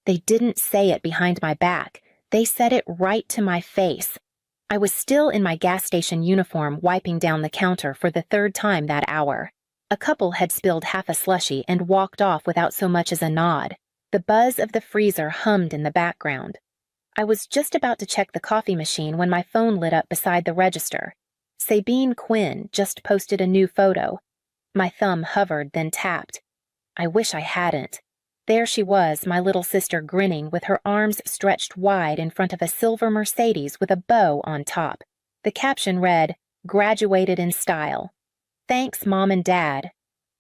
They didn't say it behind my back. They said it right to my face. I was still in my gas station uniform wiping down the counter for the third time that hour. A couple had spilled half a slushie and walked off without so much as a nod. The buzz of the freezer hummed in the background. I was just about to check the coffee machine when my phone lit up beside the register. Sabine Quinn just posted a new photo. My thumb hovered, then tapped. I wish I hadn't. There she was, my little sister, grinning with her arms stretched wide in front of a silver Mercedes with a bow on top. The caption read, "Graduated in style. Thanks, Mom and Dad.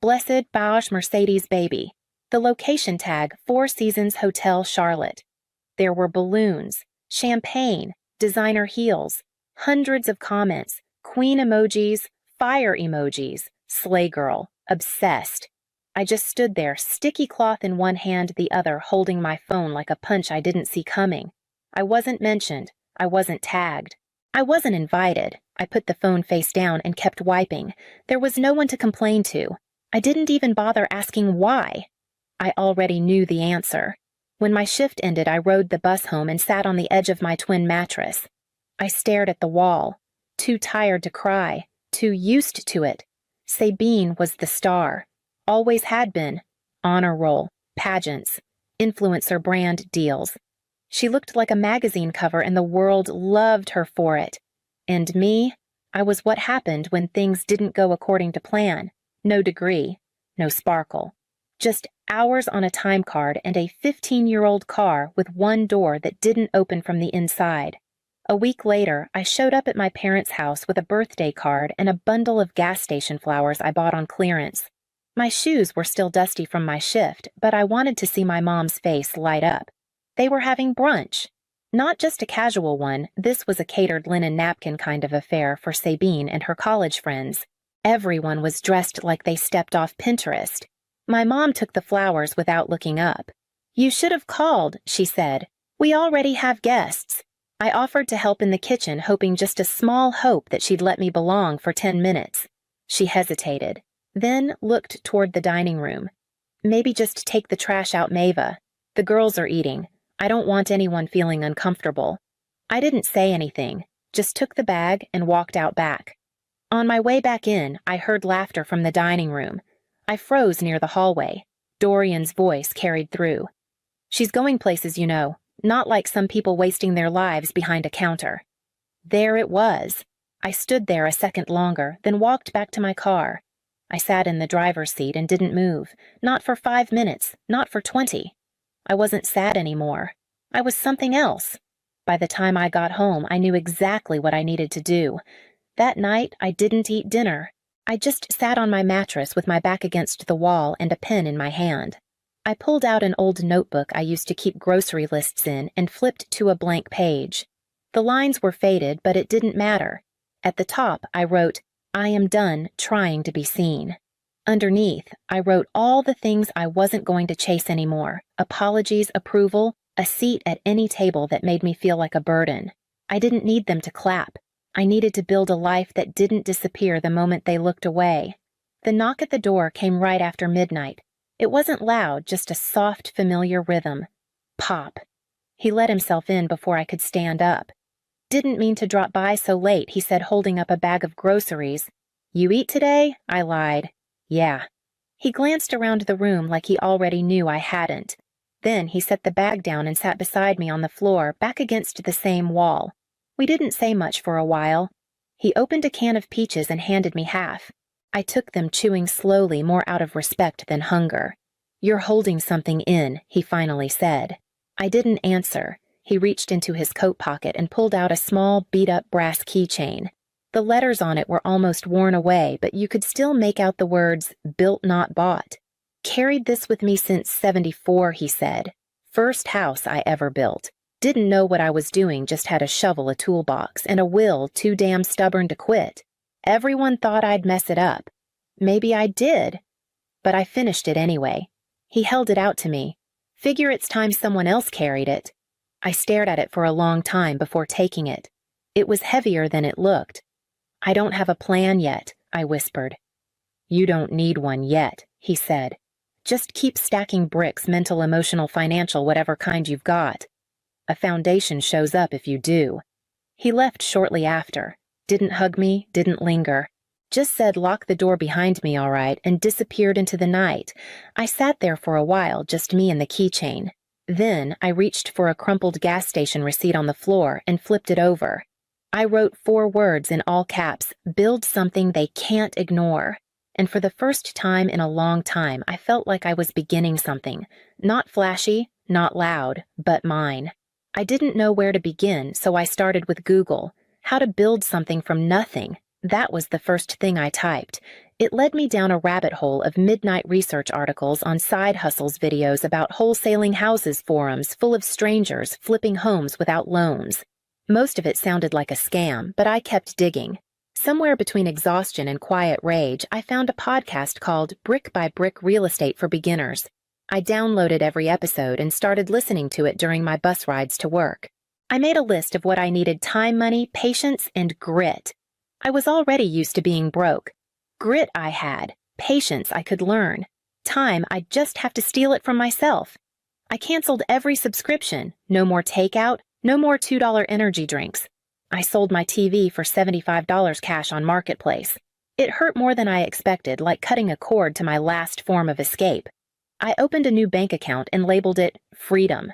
Blessed Beige Mercedes baby." The location tag, Four Seasons Hotel Charlotte. There were balloons, champagne, designer heels, hundreds of comments, queen emojis, fire emojis, slay girl, obsessed. I just stood there, sticky cloth in one hand, the other, holding my phone like a punch I didn't see coming. I wasn't mentioned. I wasn't tagged. I wasn't invited. I put the phone face down and kept wiping. There was no one to complain to. I didn't even bother asking why. I already knew the answer. When my shift ended, I rode the bus home and sat on the edge of my twin mattress. I stared at the wall, too tired to cry, too used to it. Sabine was the star. Always had been. Honor roll, pageants, influencer brand deals. She looked like a magazine cover and the world loved her for it. And me? I was what happened when things didn't go according to plan. No degree, no sparkle. Just hours on a time card and a 15-year-old car with one door that didn't open from the inside. A week later, I showed up at my parents' house with a birthday card and a bundle of gas station flowers I bought on clearance. My shoes were still dusty from my shift, but I wanted to see my mom's face light up. They were having brunch. Not just a casual one, this was a catered linen napkin kind of affair for Sabine and her college friends. Everyone was dressed like they stepped off Pinterest. My mom took the flowers without looking up. "You should have called," she said. "We already have guests." I offered to help in the kitchen, hoping just a small hope that she'd let me belong for 10 minutes. She hesitated, then looked toward the dining room. "Maybe just take the trash out, Maeva. The girls are eating. I don't want anyone feeling uncomfortable." I didn't say anything, just took the bag and walked out back. On my way back in, I heard laughter from the dining room. I froze near the hallway. Dorian's voice carried through. "She's going places, you know, not like some people wasting their lives behind a counter." There it was. I stood there a second longer, then walked back to my car. I sat in the driver's seat and didn't move, not for 5 minutes, not for 20. I wasn't sad anymore. I was something else. By the time I got home, I knew exactly what I needed to do. That night, I didn't eat dinner. I just sat on my mattress with my back against the wall and a pen in my hand. I pulled out an old notebook I used to keep grocery lists in and flipped to a blank page. The lines were faded, but it didn't matter. At the top, I wrote, "I am done trying to be seen." Underneath, I wrote all the things I wasn't going to chase anymore: apologies, approval, a seat at any table that made me feel like a burden. I didn't need them to clap. I needed to build a life that didn't disappear the moment they looked away. The knock at the door came right after midnight. It wasn't loud, just a soft, familiar rhythm. Pop. He let himself in before I could stand up. "Didn't mean to drop by so late," he said, holding up a bag of groceries. "You eat today?" I lied. "Yeah." He glanced around the room like he already knew I hadn't. Then he set the bag down and sat beside me on the floor, back against the same wall. We didn't say much for a while. He opened a can of peaches and handed me half. I took them, chewing slowly, more out of respect than hunger. "You're holding something in," he finally said. I didn't answer. He reached into his coat pocket and pulled out a small, beat-up brass keychain. The letters on it were almost worn away, but you could still make out the words, "Built Not Bought." "Carried this with me since '74, he said. "First house I ever built. Didn't know what I was doing, just had a shovel, a toolbox, and a will too damn stubborn to quit. Everyone thought I'd mess it up. Maybe I did. But I finished it anyway." He held it out to me. "Figure it's time someone else carried it." I stared at it for a long time before taking it. It was heavier than it looked. "I don't have a plan yet," I whispered. "You don't need one yet," he said. Just keep stacking bricks, mental, emotional, financial, whatever kind you've got. A foundation shows up if you do. He left shortly after. Didn't hug me, didn't linger. Just said lock the door behind me, all right, and disappeared into the night. I sat there for a while, just me and the keychain. Then I reached for a crumpled gas station receipt on the floor and flipped it over. I wrote 4 words in all caps, build something they can't ignore. And for the first time in a long time, I felt like I was beginning something. Not flashy, not loud, but mine. I didn't know where to begin, so I started with Google. How to build something from nothing. That was the first thing I typed. It led me down a rabbit hole of midnight research articles on side hustles videos about wholesaling houses forums full of strangers flipping homes without loans. Most of it sounded like a scam, but I kept digging. Somewhere between exhaustion and quiet rage, I found a podcast called Brick by Brick Real Estate for Beginners. I downloaded every episode and started listening to it during my bus rides to work. I made a list of what I needed: time, money, patience, and grit. I was already used to being broke. Grit I had, patience I could learn. Time, I'd just have to steal it from myself. I canceled every subscription. No more takeout, no more $2 energy drinks. I sold my TV for $75 cash on Marketplace. It hurt more than I expected, like cutting a cord to my last form of escape. I opened a new bank account and labeled it Freedom.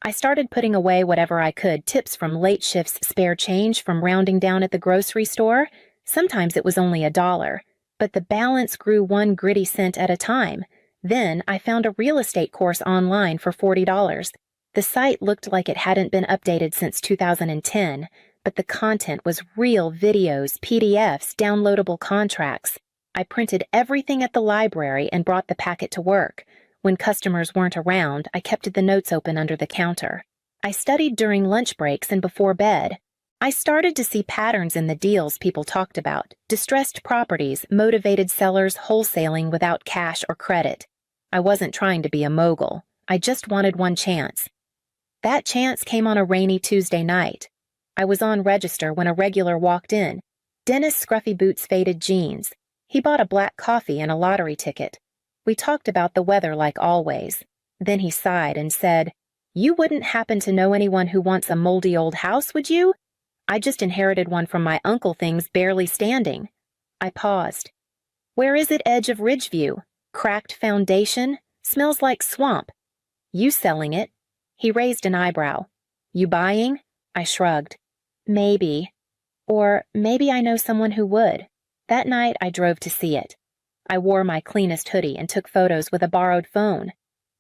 I started putting away whatever I could, tips from late shifts, spare change from rounding down at the grocery store. Sometimes it was only $1, but the balance grew 1 gritty cent at a time. Then I found a real estate course online for $40. The site looked like it hadn't been updated since 2010, but the content was real videos, PDFs, downloadable contracts. I printed everything at the library and brought the packet to work. When customers weren't around, I kept the notes open under the counter. I studied during lunch breaks and before bed. I started to see patterns in the deals people talked about: distressed properties, motivated sellers wholesaling without cash or credit. I wasn't trying to be a mogul. I just wanted one chance. That chance came on a rainy Tuesday night. I was on register when a regular walked in. Dennis Scruffy Boots faded jeans. He bought a black coffee and a lottery ticket. We talked about the weather like always. Then he sighed and said, "You wouldn't happen to know anyone who wants a moldy old house, would you? I just inherited one from my uncle, things barely standing." I paused. "Where is it? Edge of Ridgeview. Cracked foundation. Smells like swamp. You selling it?" He raised an eyebrow. "You buying?" I shrugged. "Maybe. Or maybe I know someone who would." That night I drove to see it. I wore my cleanest hoodie and took photos with a borrowed phone.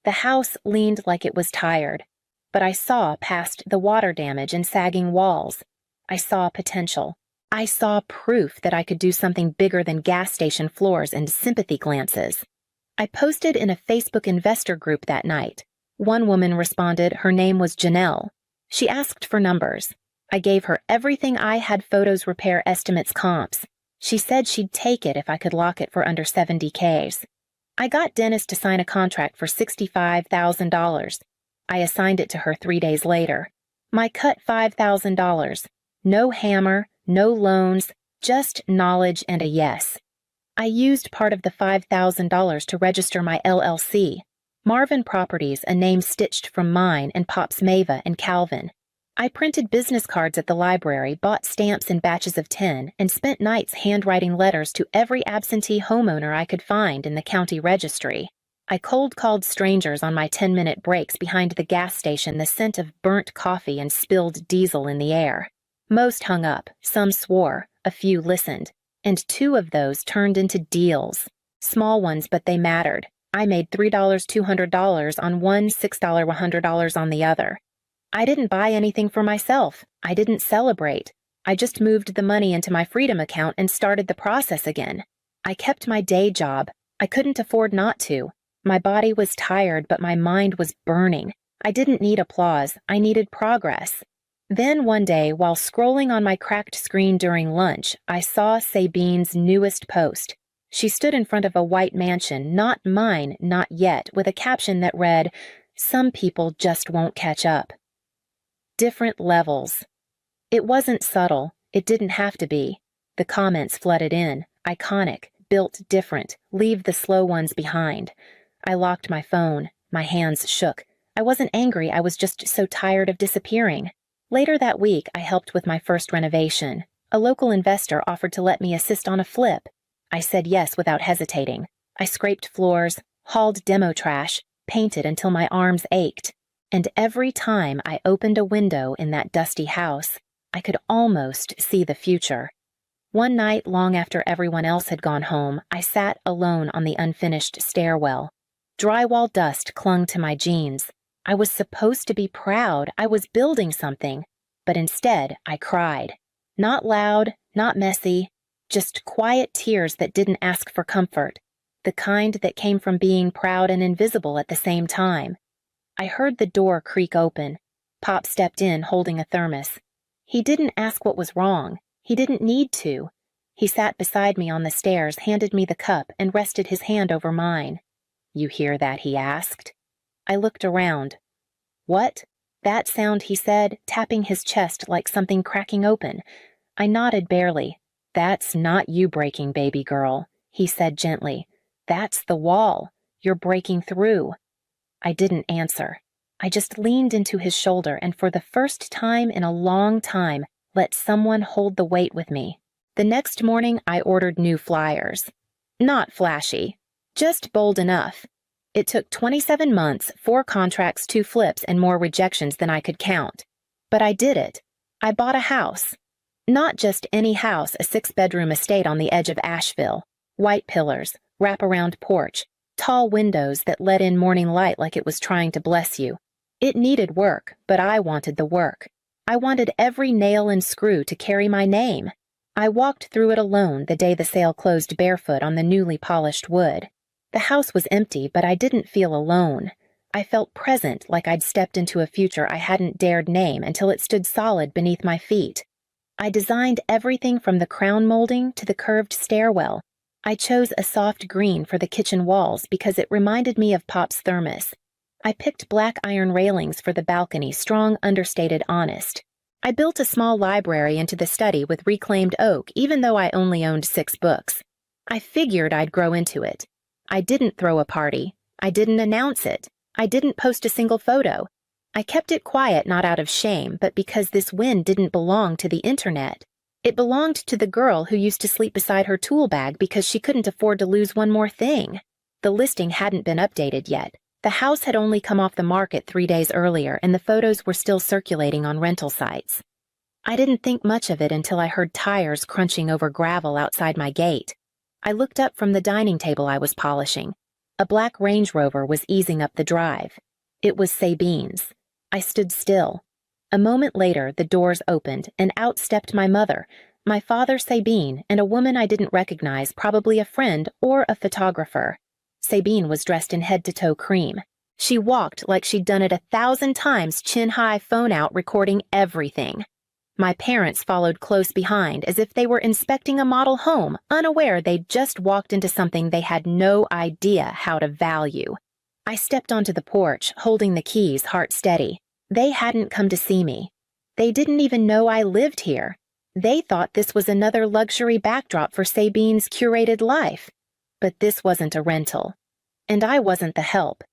The house leaned like it was tired, but I saw past the water damage and sagging walls. I saw potential. I saw proof that I could do something bigger than gas station floors and sympathy glances. I posted in a Facebook investor group that night. One woman responded. Her name was Janelle. She asked for numbers. I gave her everything I had: photos, repair estimates, comps. She said she'd take it if I could lock it for under 70Ks. I got Dennis to sign a contract for $65,000. I assigned it to her 3 days later. My cut $5,000. No hammer, no loans, just knowledge and a yes. I used part of the $5,000 to register my LLC, Marvin Properties, a name stitched from mine and Pop's Mava and Calvin. I printed business cards at the library, bought stamps in batches of 10, and spent nights handwriting letters to every absentee homeowner I could find in the county registry. I cold-called strangers on my 10-minute breaks behind the gas station, the scent of burnt coffee and spilled diesel in the air. Most hung up, some swore, a few listened, and 2 of those turned into deals. Small ones, but they mattered. I made $3 $200 on one, $6 $100 on the other. I didn't buy anything for myself. I didn't celebrate. I just moved the money into my Freedom account and started the process again. I kept my day job. I couldn't afford not to. My body was tired, but my mind was burning. I didn't need applause. I needed progress. Then one day, while scrolling on my cracked screen during lunch, I saw Sabine's newest post. She stood in front of a white mansion, not mine, not yet, with a caption that read, "Some people just won't catch up." Different levels. It wasn't subtle. It didn't have to be. The comments flooded in. Iconic, built different, leave the slow ones behind. I locked my phone. My hands shook. I wasn't angry, I was just so tired of disappearing. Later that week, I helped with my first renovation. A local investor offered to let me assist on a flip. I said yes without hesitating. I scraped floors, hauled demo trash, painted until my arms ached. And every time I opened a window in that dusty house, I could almost see the future. One night, long after everyone else had gone home, I sat alone on the unfinished stairwell. Drywall dust clung to my jeans. I was supposed to be proud. I was building something. But instead, I cried. Not loud, not messy, just quiet tears that didn't ask for comfort. The kind that came from being proud and invisible at the same time. I heard the door creak open. Pop stepped in holding a thermos. He didn't ask what was wrong. He didn't need to. He sat beside me on the stairs, handed me the cup, and rested his hand over mine. "You hear that?" he asked. I looked around. "What?" "That sound," he said, tapping his chest like something cracking open. I nodded barely. "That's not you breaking, baby girl," he said gently. "That's the wall. You're breaking through." I didn't answer. I just leaned into his shoulder and for the first time in a long time, let someone hold the weight with me. The next morning, I ordered new flyers. Not flashy, just bold enough. It took 27 months, 4 contracts, 2 flips, and more rejections than I could count. But I did it. I bought a house. Not just any house, a 6-bedroom estate on the edge of Asheville. White pillars, wraparound porch, tall windows that let in morning light like it was trying to bless you. It needed work, but I wanted the work. I wanted every nail and screw to carry my name. I walked through it alone the day the sale closed barefoot on the newly polished wood. The house was empty, but I didn't feel alone. I felt present, like I'd stepped into a future I hadn't dared name until it stood solid beneath my feet. I designed everything from the crown molding to the curved stairwell. I chose a soft green for the kitchen walls because it reminded me of Pop's thermos. I picked black iron railings for the balcony, strong, understated, honest. I built a small library into the study with reclaimed oak, even though I only owned 6 books. I figured I'd grow into it. I didn't throw a party. I didn't announce it. I didn't post a single photo. I kept it quiet not out of shame, but because this win didn't belong to the internet. It belonged to the girl who used to sleep beside her tool bag because she couldn't afford to lose one more thing. The listing hadn't been updated yet. The house had only come off the market 3 days earlier, and the photos were still circulating on rental sites. I didn't think much of it until I heard tires crunching over gravel outside my gate. I looked up from the dining table I was polishing. A black Range Rover was easing up the drive. It was Sabine's. I stood still. A moment later, the doors opened, and out stepped my mother, my father Sabine, and a woman I didn't recognize, probably a friend or a photographer. Sabine was dressed in head-to-toe cream. She walked like she'd done it 1,000 times, chin-high, phone out, recording everything. My parents followed close behind, as if they were inspecting a model home, unaware they'd just walked into something they had no idea how to value. I stepped onto the porch, holding the keys, heart steady. They hadn't come to see me. They didn't even know I lived here. They thought this was another luxury backdrop for Sabine's curated life. But this wasn't a rental. And I wasn't the help.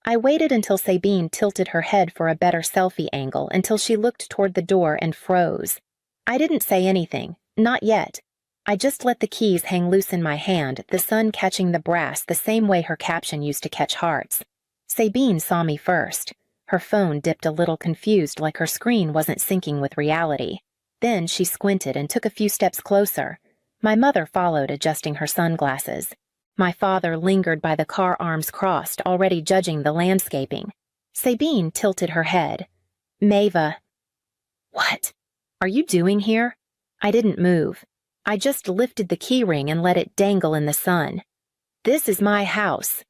I waited until Sabine tilted her head for a better selfie angle, until she looked toward the door and froze. I didn't say anything, not yet. I just let the keys hang loose in my hand, the sun catching the brass the same way her caption used to catch hearts. Sabine saw me first. Her phone dipped a little, confused, like her screen wasn't syncing with reality. Then she squinted and took a few steps closer. My mother followed, adjusting her sunglasses. My father lingered by the car, arms crossed, already judging the landscaping. Sabine tilted her head. "Maeva." "What are you doing here?" I didn't move. I just lifted the keyring and let it dangle in the sun. "This is my house."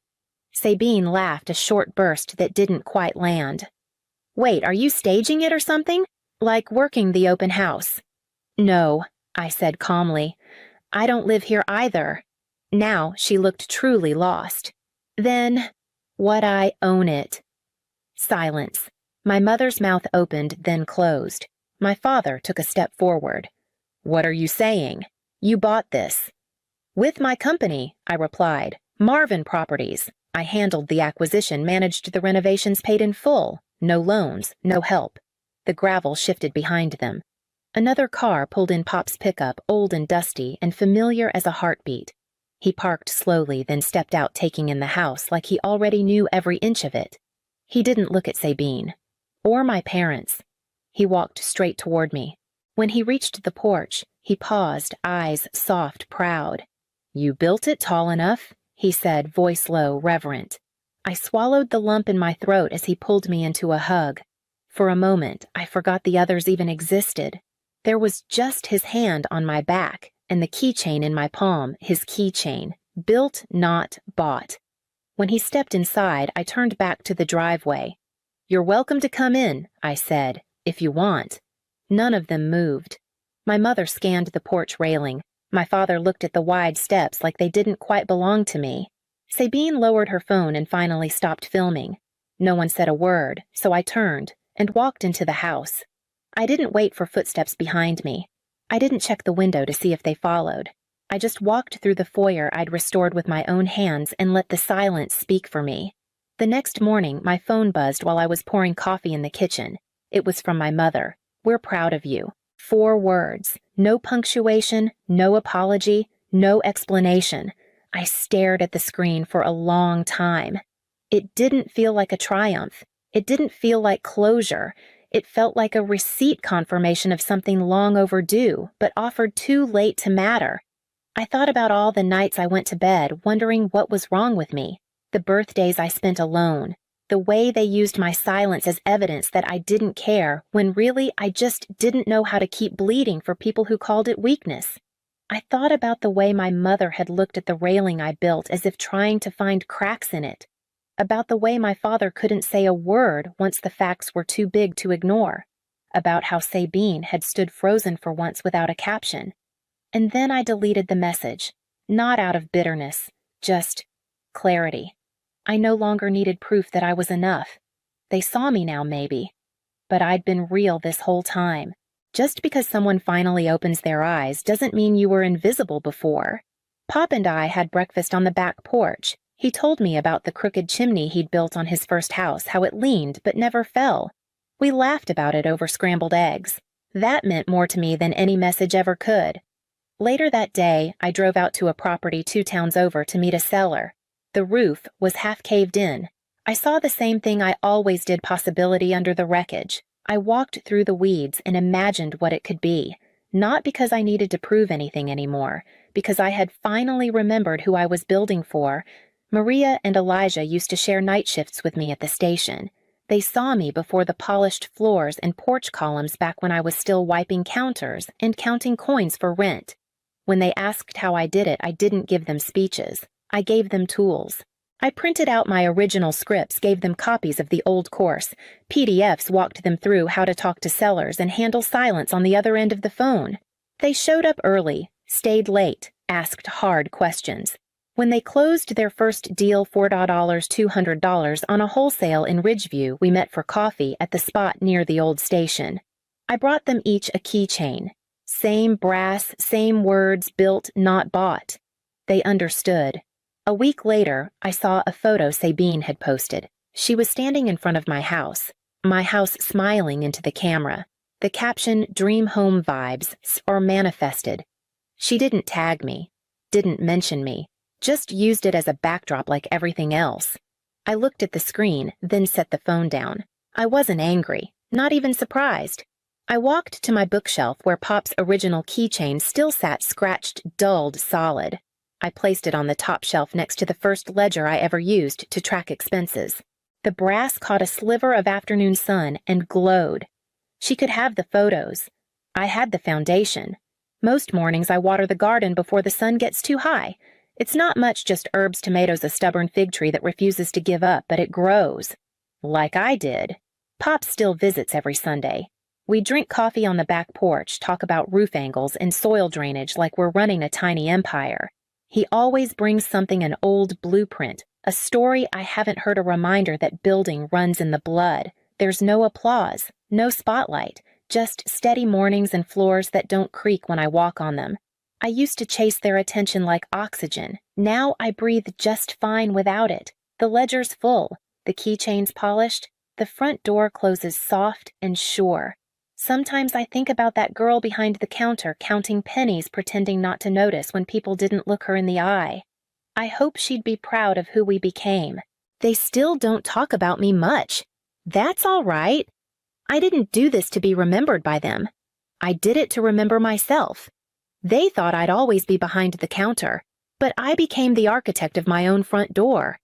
Sabine laughed, a short burst that didn't quite land. "Wait, are you staging it or something? Like working the open house?" "No," I said calmly. "I don't live here either." Now she looked truly lost. "Then, what I own it." Silence. My mother's mouth opened, then closed. My father took a step forward. "What are you saying? You bought this." "With my company," I replied. "Marvin Properties. I handled the acquisition, managed the renovations, paid in full. No loans, no help. The gravel shifted behind them. Another car pulled in Pop's pickup, old and dusty, and familiar as a heartbeat. He parked slowly, then stepped out, taking in the house like he already knew every inch of it. He didn't look at Sabine. Or my parents. He walked straight toward me. When he reached the porch, he paused, eyes soft, proud. "You built it tall enough," he said, voice low, reverent. I swallowed the lump in my throat as he pulled me into a hug. For a moment, I forgot the others even existed. There was just his hand on my back, and the keychain in my palm, his keychain. Built, not bought. When he stepped inside, I turned back to the driveway. "You're welcome to come in," I said, "if you want." None of them moved. My mother scanned the porch railing. My father looked at the wide steps like they didn't quite belong to me. Sabine lowered her phone and finally stopped filming. No one said a word, so I turned and walked into the house. I didn't wait for footsteps behind me. I didn't check the window to see if they followed. I just walked through the foyer I'd restored with my own hands and let the silence speak for me. The next morning, my phone buzzed while I was pouring coffee in the kitchen. It was from my mother. "We're proud of you." 4 words. No punctuation, no apology, no explanation. I stared at the screen for a long time. It didn't feel like a triumph. It didn't feel like closure. It felt like a receipt confirmation of something long overdue, but offered too late to matter. I thought about all the nights I went to bed, wondering what was wrong with me. The birthdays I spent alone. The way they used my silence as evidence that I didn't care, when really I just didn't know how to keep bleeding for people who called it weakness. I thought about the way my mother had looked at the railing I built as if trying to find cracks in it. About the way my father couldn't say a word once the facts were too big to ignore. About how Sabine had stood frozen for once without a caption. And then I deleted the message, not out of bitterness, just clarity. I no longer needed proof that I was enough. They saw me now, maybe. But I'd been real this whole time. Just because someone finally opens their eyes doesn't mean you were invisible before. Pop and I had breakfast on the back porch. He told me about the crooked chimney he'd built on his first house, how it leaned but never fell. We laughed about it over scrambled eggs. That meant more to me than any message ever could. Later that day, I drove out to a property 2 towns over to meet a seller. The roof was half caved in. I saw the same thing I always did, possibility under the wreckage. I walked through the weeds and imagined what it could be, not because I needed to prove anything anymore, because I had finally remembered who I was building for. Maria and Elijah used to share night shifts with me at the station. They saw me before the polished floors and porch columns back when I was still wiping counters and counting coins for rent. When they asked how I did it, I didn't give them speeches. I gave them tools. I printed out my original scripts, gave them copies of the old course, PDFs, walked them through how to talk to sellers and handle silence on the other end of the phone. They showed up early, stayed late, asked hard questions. When they closed their first deal, $4, $200 on a wholesale in Ridgeview, we met for coffee at the spot near the old station. I brought them each a keychain. Same brass, same words, built, not bought. They understood. A week later, I saw a photo Sabine had posted. She was standing in front of my house smiling into the camera. The caption, "Dream Home Vibes," or manifested. She didn't tag me, didn't mention me, just used it as a backdrop like everything else. I looked at the screen, then set the phone down. I wasn't angry, not even surprised. I walked to my bookshelf where Pop's original keychain still sat scratched, dulled, solid. I placed it on the top shelf next to the first ledger I ever used to track expenses. The brass caught a sliver of afternoon sun and glowed. She could have the photos. I had the foundation. Most mornings I water the garden before the sun gets too high. It's not much, just herbs, tomatoes, a stubborn fig tree that refuses to give up, but it grows. Like I did. Pop still visits every Sunday. We drink coffee on the back porch, talk about roof angles and soil drainage like we're running a tiny empire. He always brings something, an old blueprint, a story I haven't heard, a reminder that building runs in the blood. There's no applause, no spotlight, just steady mornings and floors that don't creak when I walk on them. I used to chase their attention like oxygen. Now I breathe just fine without it. The ledger's full, the keychain's polished, the front door closes soft and sure. Sometimes I think about that girl behind the counter counting pennies pretending not to notice when people didn't look her in the eye. I hope she'd be proud of who we became. They still don't talk about me much. That's all right. I didn't do this to be remembered by them. I did it to remember myself. They thought I'd always be behind the counter, but I became the architect of my own front door.